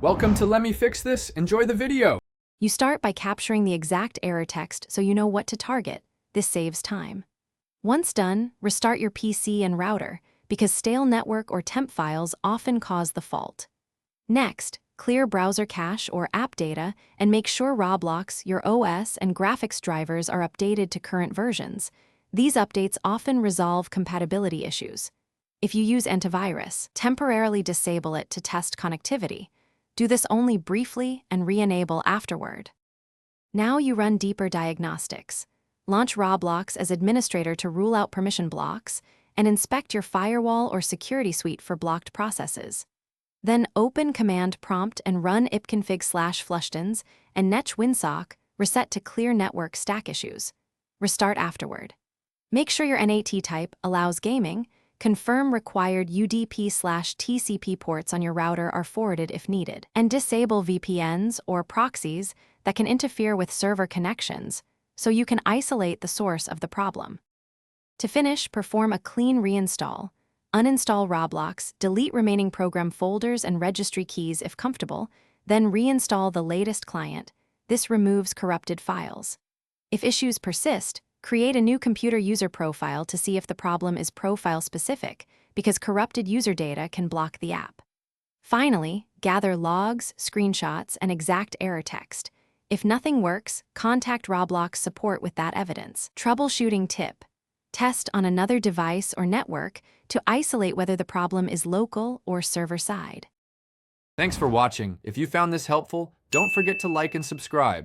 Welcome to Let Me Fix This. Enjoy the video. You start by capturing the exact error text so you know what to target. This saves time. Once done, restart your PC and router, because stale network or temp files often cause the fault. Next, clear browser cache or app data and make sure Roblox, your OS, and graphics drivers are updated to current versions. These updates often resolve compatibility issues. If you use antivirus, temporarily disable it to test connectivity. Do this only briefly and re-enable afterward. Now you run deeper diagnostics. Launch Roblox as administrator to rule out permission blocks and inspect your firewall or security suite for blocked processes. Then open command prompt and run ipconfig/flushtons and netch winsock reset to clear network stack issues. Restart afterward. Make sure your NAT type allows gaming. Confirm required UDP/TCP ports on your router are forwarded if needed, and disable VPNs or proxies that can interfere with server connections so you can isolate the source of the problem. To finish, perform a clean reinstall. Uninstall Roblox, delete remaining program folders and registry keys if comfortable, then reinstall the latest client. This removes corrupted files. If issues persist, create a new computer user profile to see if the problem is profile-specific, because corrupted user data can block the app. Finally, gather logs, screenshots, and exact error text. If nothing works, contact Roblox support with that evidence. Troubleshooting tip: test on another device or network to isolate whether the problem is local or server-side. Thanks for watching. If you found this helpful, don't forget to like and subscribe.